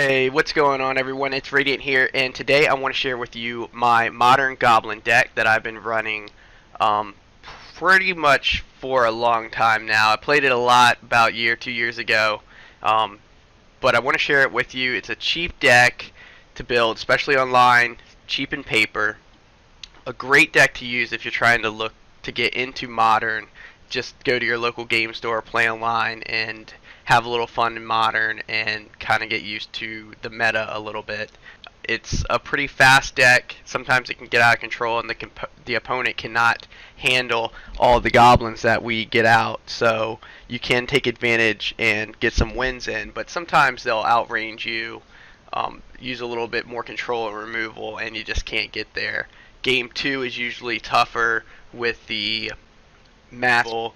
Hey, what's going on everyone? It's Radeint here, and today I want to share with you my modern Goblin deck that I've been running um, pretty much for a long time now. I played it a lot about a year, 2 years ago, um, but I want to share it with you. It's a cheap deck to build, especially online, cheap in paper. A great deck to use if you're trying to look to get into modern. Just go to your local game store, play online, and have a little fun in modern and kind of get used to the meta a little bit. It's a pretty fast deck. Sometimes it can get out of control, and the opponent cannot handle all the goblins that we get out. So you can take advantage and get some wins in, but sometimes they'll outrange you, use a little bit more control and removal, and you just can't get there. Game 2 is usually tougher with the massive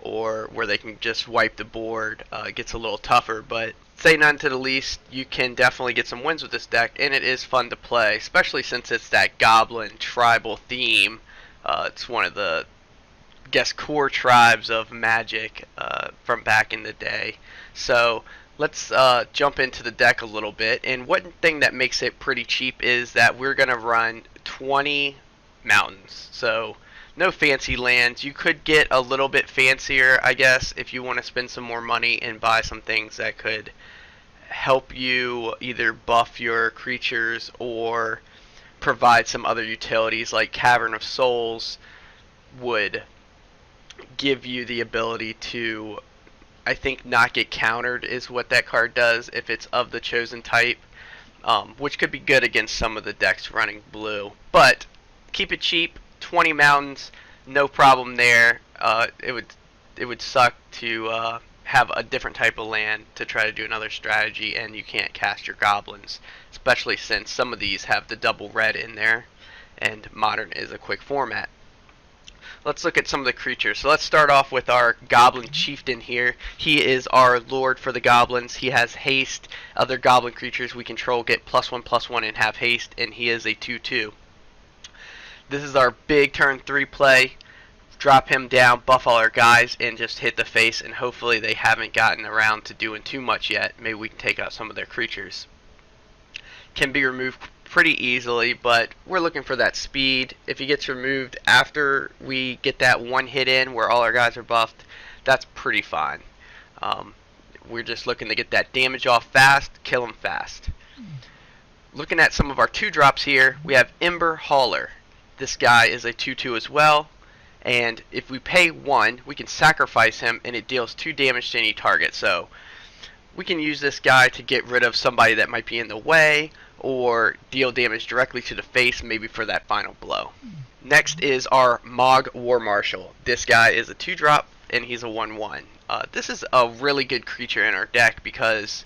or where they can just wipe the board. It gets a little tougher, but say none to the least, you can definitely get some wins with this deck, and it is fun to play, especially since it's that Goblin tribal theme. It's one of the, I guess, core tribes of Magic from back in the day. So let's jump into the deck a little bit. And one thing that makes it pretty cheap is that we're going to run 20 mountains. So no fancy lands. You could get a little bit fancier, I guess, if you want to spend some more money and buy some things that could help you either buff your creatures or provide some other utilities, like Cavern of Souls would give you the ability to, I think, not get countered is what that card does if it's of the chosen type, which could be good against some of the decks running blue. But keep it cheap. 20 mountains, no problem there. It would suck to have a different type of land to try to do another strategy, and you can't cast your goblins, especially since some of these have the double red in there, and modern is a quick format. Let's look at some of the creatures. So let's start off with our Goblin Chieftain here. He is our lord for the goblins. He has haste. Other goblin creatures we control get +1/+1 and have haste, and he is a 2/2. This is our big turn 3 play. Drop him down, buff all our guys, and just hit the face, and hopefully they haven't gotten around to doing too much yet. Maybe we can take out some of their creatures. Can be removed pretty easily, but we're looking for that speed. If he gets removed after we get that one hit in where all our guys are buffed, that's pretty fine. We're just looking to get that damage off fast, kill him fast. Looking at some of our 2-drops here, we have Ember Hauler. This guy is a 2/2 as well, and if we pay 1, we can sacrifice him, and it deals 2 damage to any target. So we can use this guy to get rid of somebody that might be in the way, or deal damage directly to the face, maybe for that final blow. Next is our Mog War Marshal. This guy is a 2-drop, and he's a 1/1. This is a really good creature in our deck because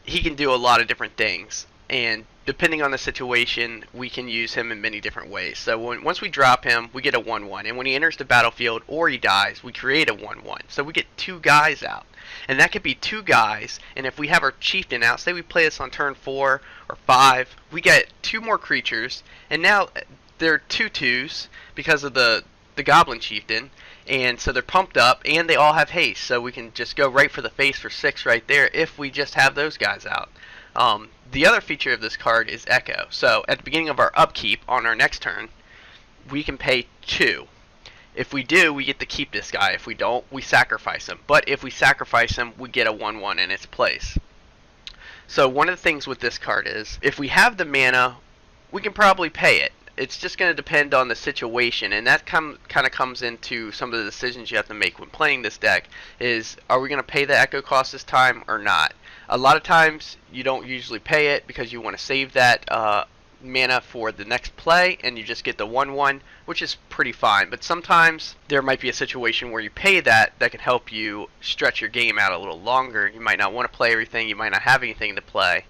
he can do a lot of different things, and depending on the situation, we can use him in many different ways. So once we drop him, we get a 1/1, and when he enters the battlefield or he dies, we create a 1/1. So we get 2 guys out, and that could be 2 guys. And if we have our chieftain out, say we play this on turn 4 or 5, we get 2 more creatures, and now they're 2/2s because of the goblin chieftain, and so they're pumped up, and they all have haste. So we can just go right for the face for 6 right there if we just have those guys out. The other feature of this card is Echo. So at the beginning of our upkeep on our next turn, we can pay 2. If we do, we get to keep this guy. If we don't, we sacrifice him. But if we sacrifice him, we get a 1/1 in its place. So one of the things with this card is, if we have the mana, we can probably pay it. It's just going to depend on the situation, and that kind of comes into some of the decisions you have to make when playing this deck. Is, are we going to pay the Echo cost this time or not? A lot of times you don't usually pay it because you want to save that mana for the next play, and you just get the 1/1, which is pretty fine. But sometimes there might be a situation where you pay that can help you stretch your game out a little longer. You might not want to play everything, you might not have anything to play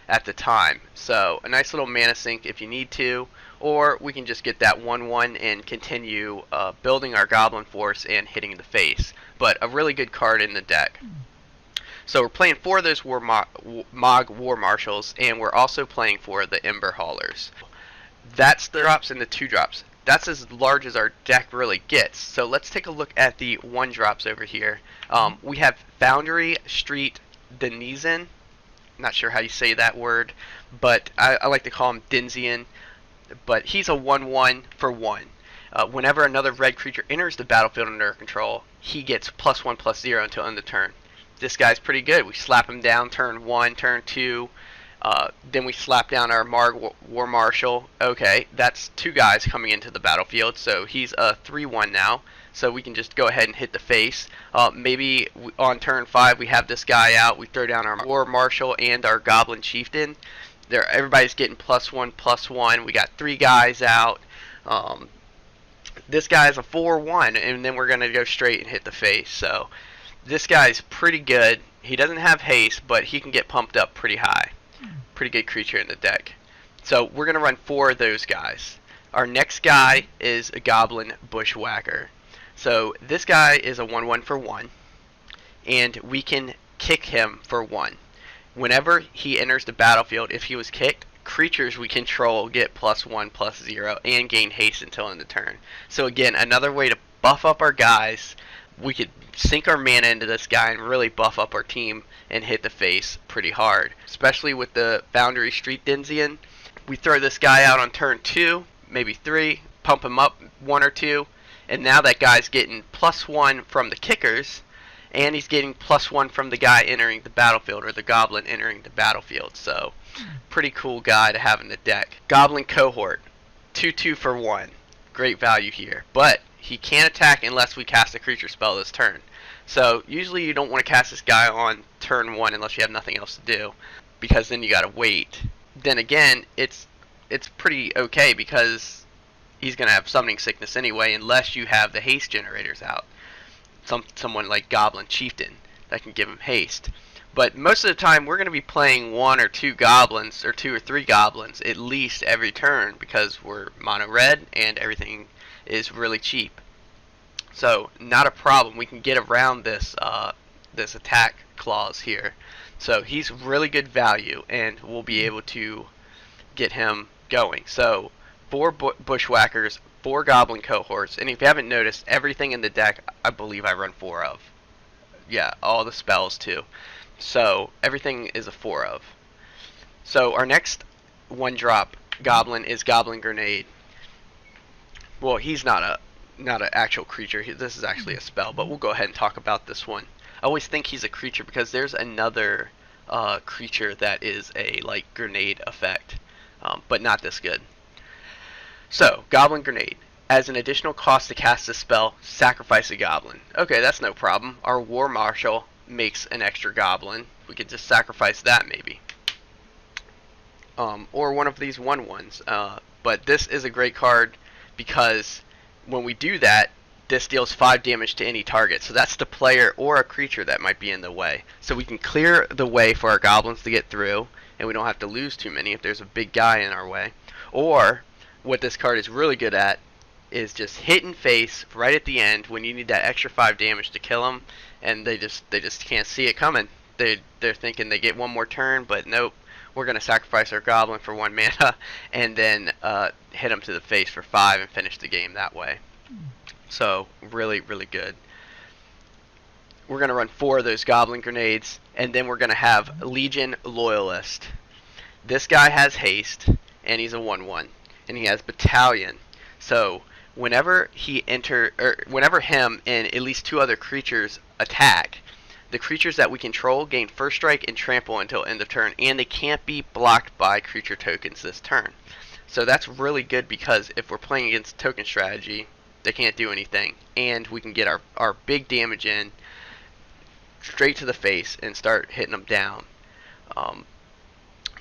at the time. So a nice little mana sink if you need to, or we can just get that 1/1 and continue building our goblin force and hitting the face. But a really good card in the deck. So we're playing for those Mog War Marshals, and we're also playing for the Ember Haulers. That's the drops and the 2-drops. That's as large as our deck really gets. So let's take a look at the 1-drops over here. We have Foundry Street Denizen, not sure how you say that word, but I like to call him Dinzian. But he's a 1/1 for 1. Whenever another red creature enters the battlefield under control, he gets +1/+0 until end of turn. This guy's pretty good. We slap him down turn 1, turn 2. Then we slap down our War Marshal. Okay, that's 2 guys coming into the battlefield, so he's a 3/1 now. So we can just go ahead and hit the face. Maybe on turn 5 we have this guy out. We throw down our War Marshal and our Goblin Chieftain. Everybody's getting +1/+1. We got 3 guys out. This guy's a 4/1, and then we're going to go straight and hit the face. So this guy's pretty good. He doesn't have haste, but he can get pumped up pretty high. Pretty good creature in the deck. So we're going to run 4 of those guys. Our next guy is a Goblin Bushwhacker. So this guy is a 1/1 for 1, and we can kick him for 1. Whenever he enters the battlefield, if he was kicked, creatures we control get +1/+0 and gain haste until end of turn. So again, another way to buff up our guys. We could sink our mana into this guy and really buff up our team and hit the face pretty hard. Especially with the Boundary Street Dinzian. We throw this guy out on turn 2, maybe 3, pump him up 1 or 2, and now that guy's getting +1 from the kickers, and he's getting +1 from the guy entering the battlefield, or the Goblin entering the battlefield. So pretty cool guy to have in the deck. Goblin Cohort, 2/2 for 1. Great value here. But he can't attack unless we cast a creature spell this turn. So usually you don't want to cast this guy on turn 1 unless you have nothing else to do, because then you gotta wait. Then again, it's pretty okay because he's gonna have summoning sickness anyway, unless you have the haste generators out. Someone like Goblin Chieftain that can give him haste. But most of the time we're going to be playing 1 or 2 goblins, or 2 or 3 goblins at least every turn, because we're mono red and everything is really cheap. So not a problem. We can get around this this attack clause here. So he's really good value, and we'll be able to get him going. So 4 Bushwhackers, 4 Goblin Cohorts, and if you haven't noticed, everything in the deck I believe I run 4 of. Yeah, all the spells too. So everything is a 4 of. So our next 1-drop Goblin is Goblin Grenade. Well, he's not an actual creature. This is actually a spell, but we'll go ahead and talk about this one. I always think he's a creature because there's another creature that is a like grenade effect, but not this good. So, Goblin Grenade. As an additional cost to cast this spell, sacrifice a goblin. Okay, that's no problem. Our War Marshal makes an extra goblin. We could just sacrifice that maybe. Or one of these 1/1s. But this is a great card because when we do that, this deals 5 damage to any target. So that's the player or a creature that might be in the way. So we can clear the way for our goblins to get through, and we don't have to lose too many if there's a big guy in our way. Or what this card is really good at is just hitting face right at the end when you need that extra 5 damage to kill them, and they just can't see it coming. They're thinking they get one more turn, but nope. We're gonna sacrifice our goblin for 1 mana, and then hit them to the face for 5 and finish the game that way. So really, really good. We're gonna run 4 of those Goblin Grenades, and then we're gonna have Legion Loyalist. This guy has haste, and he's a 1/1. And he has Battalion. So whenever whenever him and at least 2 other creatures attack, the creatures that we control gain first strike and trample until end of turn, and they can't be blocked by creature tokens this turn. So that's really good because if we're playing against token strategy, they can't do anything, and we can get our big damage in straight to the face and start hitting them down.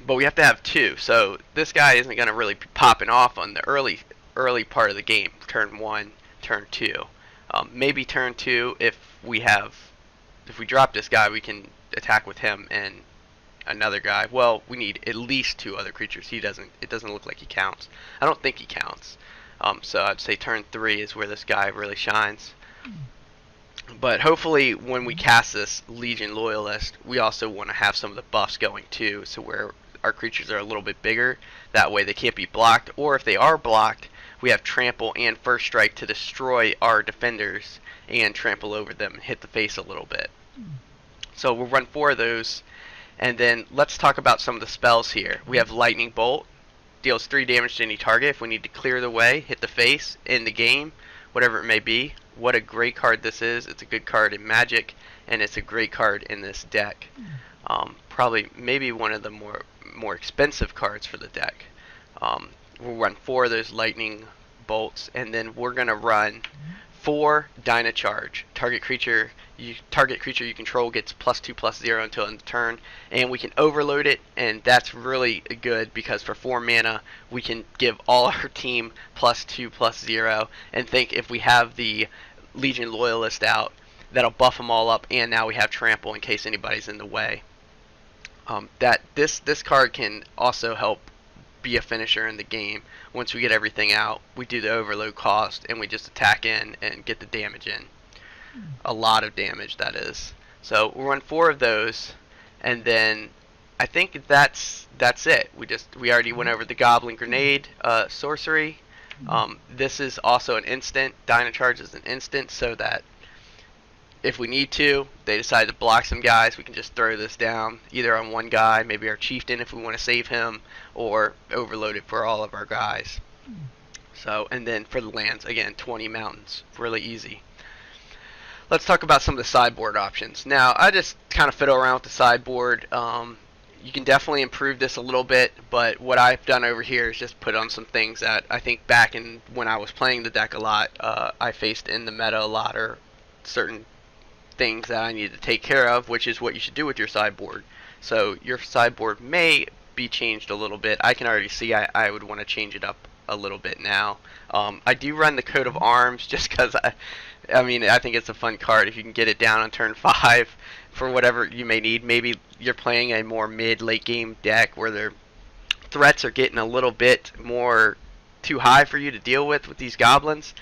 But we have to have 2, so this guy isn't going to really be popping off on the early part of the game, turn 1, turn 2. Maybe turn 2 if we drop this guy, we can attack with him and another guy. Well, we need at least 2 other creatures. It doesn't look like he counts. I don't think he counts. So I'd say turn 3 is where this guy really shines. But hopefully when we cast this Legion Loyalist, we also want to have some of the buffs going too, so where our creatures are a little bit bigger. That way they can't be blocked, or if they are blocked, we have trample and first strike to destroy our defenders and trample over them and hit the face a little bit. So we'll run 4 of those, And then let's talk about some of the spells here. We have Lightning Bolt, deals 3 damage to any target. If we need to clear the way, hit the face, in the game, whatever it may be. What a great card this is. It's a good card in Magic, and it's a great card in this deck. Probably maybe one of the more expensive cards for the deck. We'll run 4 of those Lightning Bolts, and then we're going to run 4 Dynacharge. Target creature you control gets +2/+0 until end of turn, and we can overload it, and that's really good because for 4 mana we can give all our team +2/+0, and think if we have the Legion Loyalist out, that'll buff them all up, and now we have Trample in case anybody's in the way. This card can also help be a finisher in the game. Once we get everything out, we do the overload cost and we just attack in and get the damage in. A lot of damage, that is. So we'll run 4 of those, and then I think that's it. We already went over the Goblin Grenade sorcery. This is also an instant. Dynacharge is an instant, so that if we need to, they decide to block some guys, we can just throw this down, either on one guy, maybe our chieftain if we want to save him, or overload it for all of our guys. So, and then for the lands, again, 20 mountains, really easy. Let's talk about some of the sideboard options. Now, I just kind of fiddle around with the sideboard. You can definitely improve this a little bit, but what I've done over here is just put on some things that I think back in when I was playing the deck a lot, I faced in the meta a lot, or certain things that I need to take care of, which is what you should do with your sideboard. So your sideboard may be changed a little bit. I can already see I would want to change it up a little bit now. I do run the Coat of Arms just because I mean, I think it's a fun card. If you can get it down on turn 5 for whatever you may need. Maybe you're playing a more mid-late game deck where their threats are getting a little bit more too high for you to deal with these goblins.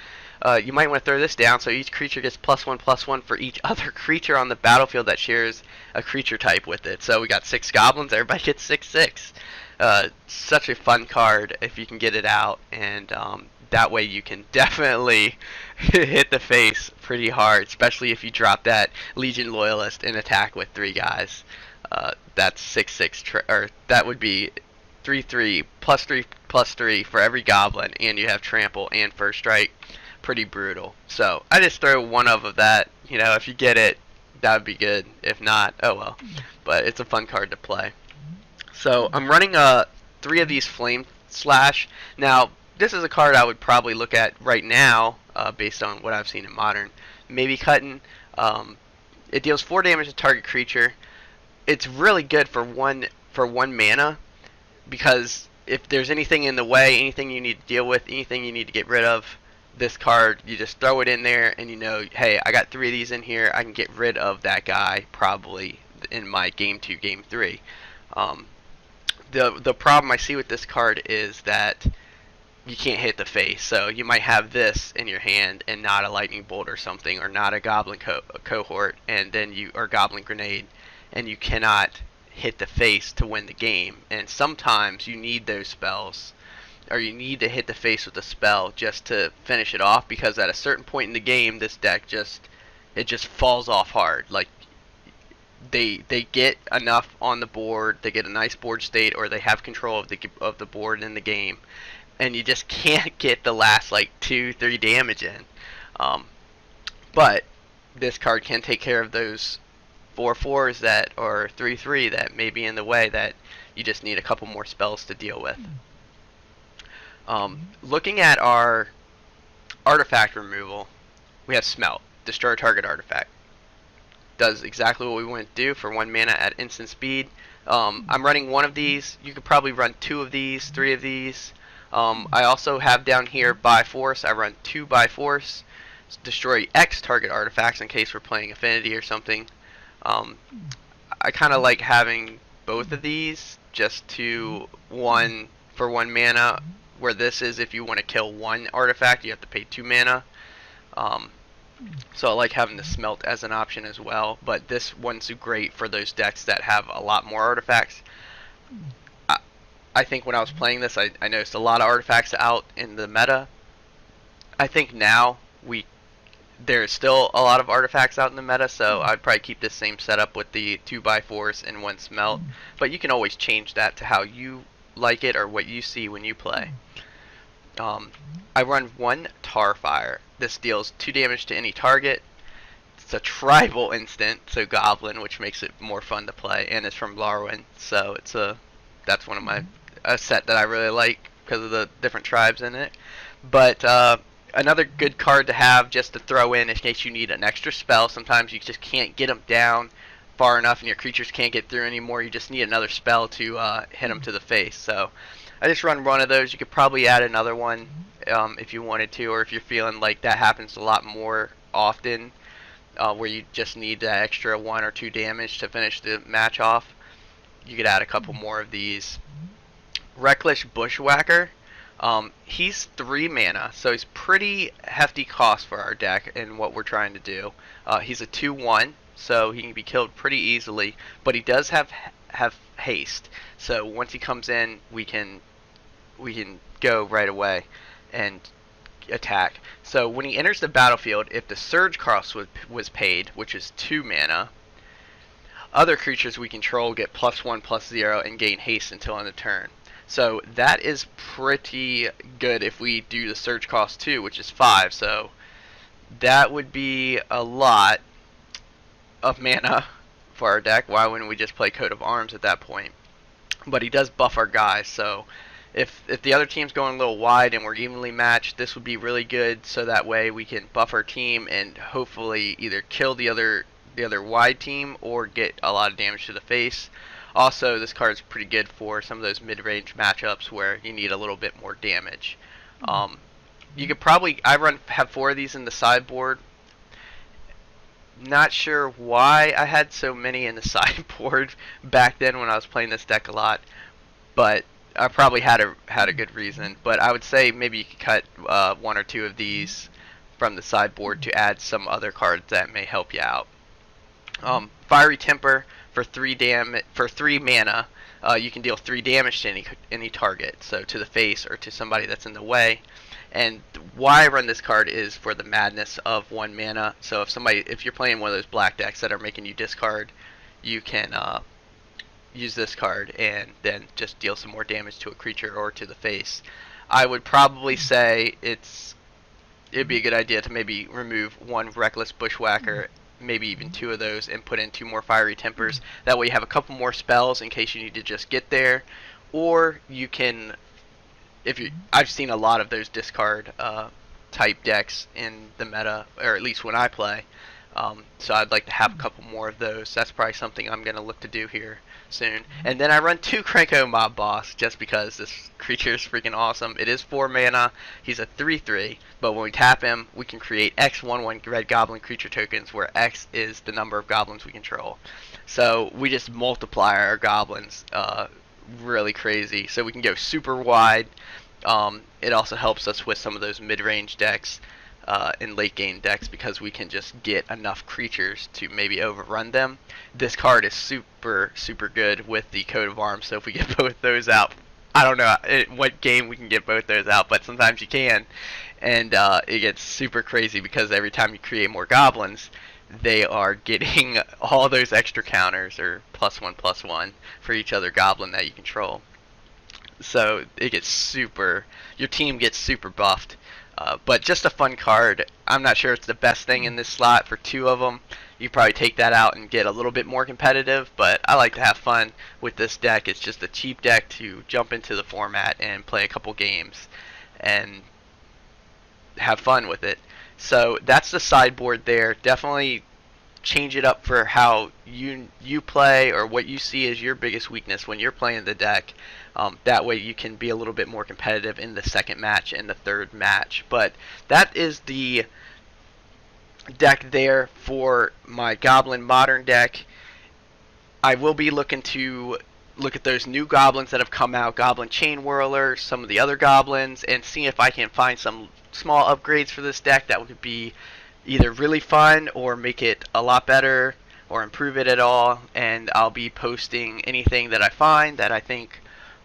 You might want to throw this down so each creature gets +1/+1 for each other creature on the battlefield that shares a creature type with it. So we got 6 goblins, everybody gets 6/6. Such a fun card if you can get it out, and that way you can definitely hit the face pretty hard, especially if you drop that Legion Loyalist and attack with 3 guys. That's 6/6, or that would be 3/3 +3/+3 for every goblin, and you have Trample and First Strike. Pretty brutal. So I just throw one of that. You know, if you get it, that would be good. If not, oh well. But it's a fun card to play. So I'm running 3 of these Flame Slash. Now this is a card I would probably look at right now, based on what I've seen in Modern. Maybe cutting. It deals 4 damage to target creature. It's really good for one mana, because if there's anything in the way, anything you need to deal with, anything you need to get rid of, this card, you just throw it in there, and you know, hey, I got 3 of these in here, I can get rid of that guy probably in my game 2, game 3. The problem I see with this card is that you can't hit the face, so you might have this in your hand and not a Lightning Bolt or something, or not a Goblin Cohort, and then or Goblin Grenade, and you cannot hit the face to win the game. And sometimes you need those spells, or you need to hit the face with a spell just to finish it off, because at a certain point in the game, this deck just falls off hard. Like they get enough on the board, they get a nice board state, or they have control of the board in the game, and you just can't get the last like 2-3 damage in. But this card can take care of those 4/4s that, or 3/3 that may be in the way, that you just need a couple more spells to deal with. Looking at our artifact removal, we have Smelt. Destroy target artifact. Does exactly what we want to do for 1 mana at instant speed. I'm running 1 of these. You could probably run 2 of these, 3 of these. I also have down here by force. I run 2 by force. Destroy X target artifacts in case we're playing Affinity or something. I kind of like having both of these just to for 1 mana. Where this is, if you want to kill 1 artifact, you have to pay 2 mana. So I like having the Smelt as an option as well. But this one's great for those decks that have a lot more artifacts. I think when I was playing this, I noticed a lot of artifacts out in the meta. I think now there's still a lot of artifacts out in the meta, so I'd probably keep this same setup with the 2x4s and 1 smelt. But you can always change that to how you like it or what you see when you play. I run 1 Tar Fire. This deals 2 damage to any target. It's a tribal instant, so Goblin, which makes it more fun to play, and it's from Larwin, so that's one of my a set that I really like because of the different tribes in it. But another good card to have just to throw in case you need an extra spell. Sometimes you just can't get them down far enough and your creatures can't get through anymore. You just need another spell to hit them to the face. So I just run 1 of those. You could probably add another one if you wanted to, or if you're feeling like that happens a lot more often, where you just need that extra 1 or 2 damage to finish the match off. You could add a couple more of these. Reckless Bushwhacker. He's 3 mana, so he's pretty hefty cost for our deck and what we're trying to do. He's a 2/1, so he can be killed pretty easily, but he does have haste. So once he comes in, we can go right away and attack. So when he enters the battlefield, if the Surge cost was paid, which is 2 mana, other creatures we control get +1/+0 and gain haste until end of turn. So that is pretty good if we do the Surge cost too, which is 5. So that would be a lot of mana for our deck. Why wouldn't we just play Coat of Arms at that point? But he does buff our guys, so if the other team's going a little wide and we're evenly matched, this would be really good, so that way we can buff our team and hopefully either kill the other wide team or get a lot of damage to the face. Also, this card is pretty good for some of those mid-range matchups where you need a little bit more damage. You could probably have 4 of these in the sideboard. Not sure why I had so many in the sideboard back then when I was playing this deck a lot, but I probably had a good reason. But I would say maybe you could cut 1 or 2 of these from the sideboard to add some other cards that may help you out. Fiery Temper for 3 mana. You can deal 3 damage to any target, so to the face or to somebody that's in the way. And why I run this card is for the madness of 1 mana. So if you're playing one of those black decks that are making you discard, you can use this card and then just deal some more damage to a creature or to the face. I would probably say it'd be a good idea to maybe remove 1 Reckless Bushwhacker, maybe even 2 of those, and put in 2 more Fiery Tempers. That way you have a couple more spells in case you need to just get there. Or you can, I've seen a lot of those discard type decks in the meta, or at least when I play. So I'd like to have a couple more of those. That's probably something I'm going to look to do here soon. And then I run 2 Krenko Mob Boss just because this creature is freaking awesome. It is 4 mana. He's a 3/3, but when we tap him, we can create X 1/1 red goblin creature tokens, where X is the number of goblins we control. So we just multiply our goblins really crazy. So we can go super wide. It also helps us with some of those mid-range decks. In late game decks, because we can just get enough creatures to maybe overrun them. This card is super good with the Coat of Arms, so if we get both those out, I don't know what game we can get both those out, but sometimes you can, and it gets super crazy because every time you create more goblins, they are getting all those extra counters, or +1/+1 for each other goblin that you control. So it gets your team gets super buffed. But just a fun card. I'm not sure it's the best thing in this slot for 2 of them. You probably take that out and get a little bit more competitive, but I like to have fun with this deck. It's just a cheap deck to jump into the format and play a couple games and have fun with it. So that's the sideboard there. Definitely change it up for how you play, or what you see as your biggest weakness when you're playing the deck. That way you can be a little bit more competitive in the second match and the third match. But that is the deck there for my Goblin Modern deck. I will be looking to look at those new goblins that have come out, Goblin Chain Whirler, some of the other goblins, and see if I can find some small upgrades for this deck that would be either really fun or make it a lot better or improve it at all. And I'll be posting anything that I find that I think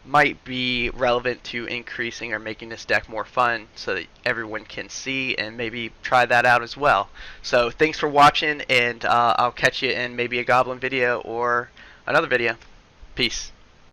might be relevant to increasing or making this deck more fun so that everyone can see and maybe try that out as well. So thanks for watching, and I'll catch you in maybe a Goblin video or another video. Peace.